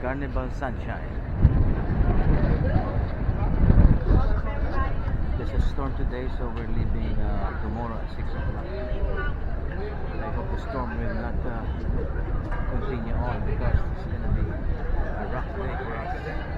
Carnival Sunshine. There's a storm today, so we're leaving tomorrow at 6 o'clock. I hope the storm will not continue on, because it's gonna be a rough day for us.